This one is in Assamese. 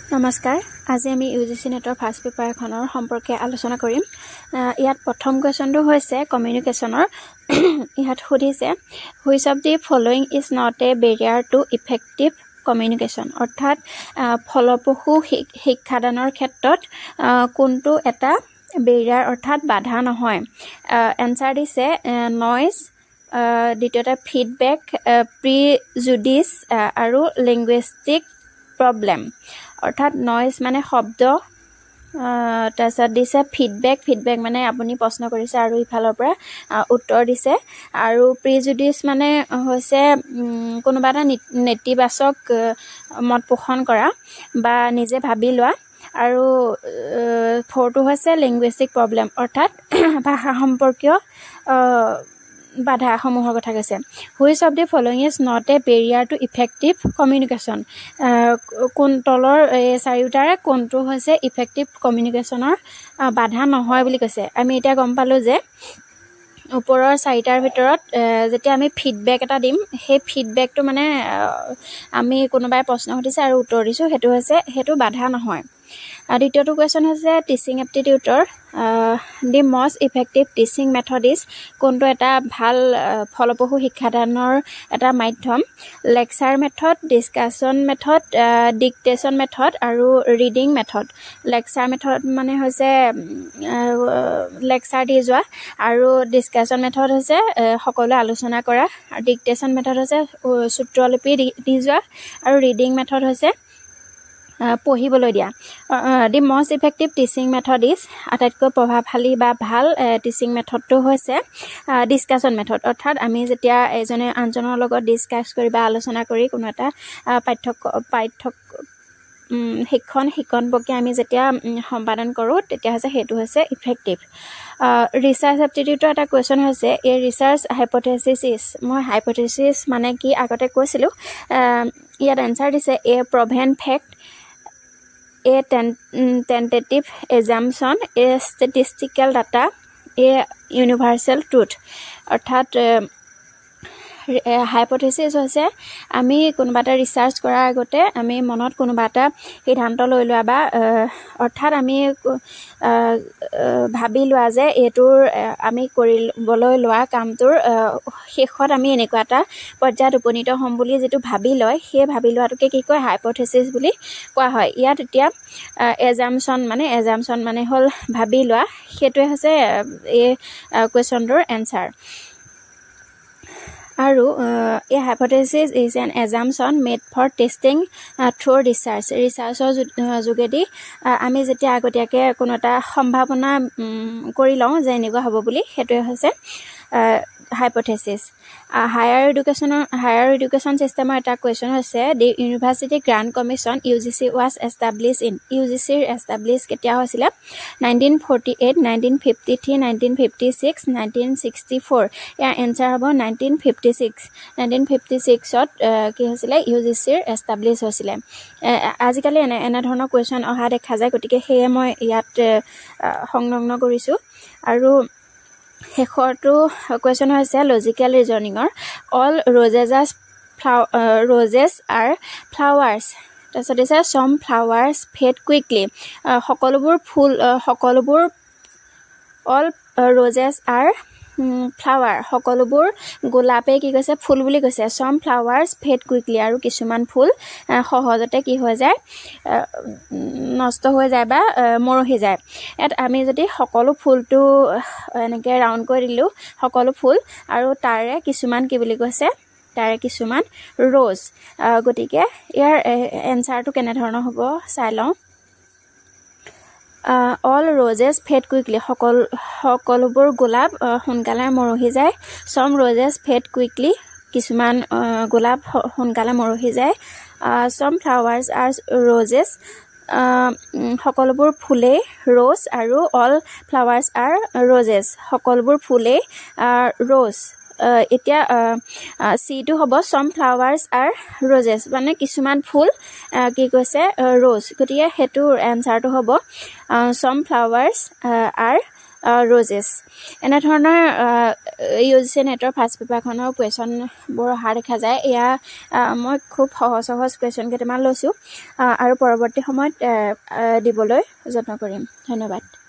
নমস্কাৰ আজি আমি ইউজিচি নেটৰ ফাৰ্ষ্ট পেপাৰ এখনৰ সম্পৰ্কে আলোচনা কৰিম ইয়াত প্ৰথম কোৱেশ্চনটো হৈছে কমিউনিকেশ্যনৰ ইয়াত সুধিছে which of the following is not a barrier to effective communication অৰ্থাৎ ফলপ্ৰসূ শিক্ষাদানৰ ক্ষেত্ৰত কোনটো এটা বেৰিয়াৰ অৰ্থাৎ বাধা নহয় এনসাৰ দিছে নয়েজ দ্বিতীয়তে ফিডবেক প্ৰিজুডিচ আৰু লিংগুইষ্টিক প্ৰব্লেম অৰ্থাৎ নয়েজ মানে শব্দ তাৰপিছত দিছে ফিডবেক মানে আপুনি প্ৰশ্ন কৰিছে আৰু ইফালৰ পৰা উত্তৰ দিছে আৰু প্ৰিজুডিচ মানে হৈছে কোনোবা এটা নেতিবাচক মত পোষণ কৰা বা নিজে ভাবি লোৱা আৰু ফৰটো হৈছে লিংগুইষ্টিক প্ৰব্লেম অৰ্থাৎ ভাষা সম্পৰ্কীয় বাধাসমূহৰ কথা কৈছে which of the following is not a barrier to effective communication কোন তলৰ চাৰিওটাৰে কোনটো হৈছে ইফেক্টিভ কমিউনিকেশ্যনৰ বাধা নহয় বুলি কৈছে আমি এতিয়া গম পালোঁ যে ওপৰৰ চাৰিটাৰ ভিতৰত যেতিয়া আমি ফিডবেক এটা দিম সেই ফিডবেকটো মানে আমি কোনোবাই প্ৰশ্ন সুধিছে আৰু উত্তৰ দিছোঁ সেইটো বাধা নহয় দ্বিতীয়টো কুৱেশ্যন হৈছে টিচিং এপ্টিটিউডৰ the most effective teaching method is কোনটো এটা ভাল ফলপ্ৰসূ শিক্ষাদানৰ এটা মাধ্যম lecture method discussion method dictation method আৰু ৰিডিং মেথড লেকচাৰ মেথড মানে হৈছে লেকচাৰ দি যোৱা আৰু ডিছকাশ্যন মেথড হৈছে সকলোৱে আলোচনা কৰা আৰু ডিক্টেশ্যন মেথড হৈছে সূত্ৰলিপি দি যোৱা আৰু ৰিডিং মেথড হৈছে পঢ়িবলৈ দিয়া the most effective teaching method is আটাইতকৈ প্ৰভাৱশালী বা ভাল টিচিং মেথডটো হৈছে ডিছকাশ্যন মেথড অৰ্থাৎ আমি যেতিয়া এজনে আনজনৰ লগত ডিছকাছ কৰি বা আলোচনা কৰি কোনো এটা শিক্ষণ প্ৰক্ৰিয়া আমি যেতিয়া সম্পাদন কৰোঁ তেতিয়া হৈছে সেইটো হৈছে ইফেক্টিভ ৰিচাৰ্চ এপ্টিটিউডৰ এটা কুৱেশ্যন হৈছে এই ৰিচাৰ্চ হাইপথেচিছ ইজ মই হাইপথেচিছ মানে কি আগতে কৈছিলোঁ ইয়াত এনচাৰ দিছে এ প্ৰভেন fact a tentative assumption a statistical data a universal truth অৰ্থাৎ হাইপথেচিছ হৈছে আমি কোনোবা এটা ৰিচাৰ্চ কৰাৰ আগতে আমি মনত কোনোবা এটা সিদ্ধান্ত লৈ লোৱা বা অৰ্থাৎ আমি ভাবি লোৱা যে এইটোৰ আমি কৰিবলৈ লোৱা কামটোৰ শেষত আমি এনেকুৱা এটা পৰ্যায়ত উপনীত হ'ম বুলি যিটো ভাবি লয় সেই ভাবি লোৱাটোকে কি কয় হাইপথেচিছ বুলি কোৱা হয় ইয়াত এতিয়া এজামশ্যন মানে হ'ল ভাবি লোৱা সেইটোৱে হৈছে এই কুৱেশ্যনটোৰ এনচাৰ আৰু এই hypothesis is an assumption made for testing through ৰিচাৰ্চৰ যোগেদি আমি যেতিয়া আগতীয়াকৈ কোনো এটা সম্ভাৱনা কৰি লওঁ যে এনেকুৱা হ'ব বুলি সেইটোৱে হৈছে হাইপথেচিছ হায়াৰ এডুকেশ্যন চিষ্টেমৰ এটা কুৱেশ্যন হৈছে the university grant commission UGC was establish in UGCৰ এষ্টাব্লিছ কেতিয়া হৈছিলে 1948 1953 1956 1964 ইয়াৰ এনচাৰ হ'ব 1956ত কি হৈছিলে UGCৰ এষ্টাব্লিছ হৈছিলে আজিকালি এনেধৰণৰ কুৱেশ্যন অহা দেখা যায় গতিকে সেয়ে মই ইয়াত সংলগ্ন কৰিছোঁ আৰু শেষৰটো কুৱেশ্যন হৈছে লজিকেল ৰিজনিঙৰ অল ৰজেছ আৰ ফ্লাৱাৰ্ছ তাৰপিছত দিছে চম ফ্লাৱাৰ্ছ ফেড কুইকলি সকলোবোৰ অল ৰজেছ আৰ ফ্লাৱাৰ সকলোবোৰ গোলাপে কি কৈছে ফুল বুলি কৈছে চম ফ্লাৱাৰ্ছ ফেড কুইকলি আৰু কিছুমান ফুল সহজতে কি হৈ যায় নষ্ট হৈ যায় বা মৰহি যায় ইয়াত আমি যদি সকলো ফুলটো এনেকৈ ৰাউণ্ড কৰি দিলোঁ সকলো ফুল আৰু তাৰে কিছুমান কি বুলি কৈছে তাৰে কিছুমান ৰ'জ গতিকে ইয়াৰ এনচাৰটো কেনেধৰণৰ হ'ব চাই লওঁ অল ৰজেছ ফেড কুইকলি সকলোবোৰ গোলাপ সোনকালে মৰহি যায় চম ৰজেছ ফেড কুইকলি কিছুমান গোলাপ সোনকালে মৰহি যায় চম ফ্লাৱাৰ্ছ আৰ ৰজেছ সকলোবোৰ ফুলেই ৰ'জ আৰু অল ফ্লাৱাৰ্ছ আৰ ৰজেছ সকলোবোৰ ফুলেই ৰ'জ এতিয়া চিটো হ'ব চম ফ্লাৱাৰ্ছ আৰ ৰজেছ মানে কিছুমান ফুল কি কৈছে ৰ'জ গতিকে সেইটোৰ এনচাৰটো হ'ব চম ফ্লাৱাৰ্ছ আৰ ৰ'জেছ এনেধৰণৰ UGC নেটৰ ফাৰ্ষ্ট পেপাৰখনৰ কুৱেশ্যনবোৰ অহা দেখা যায় এয়া মই খুব সহজ কুৱেশ্যন কেইটামান লৈছোঁ আৰু পৰৱৰ্তী সময়ত দিবলৈ যত্ন কৰিম ধন্যবাদ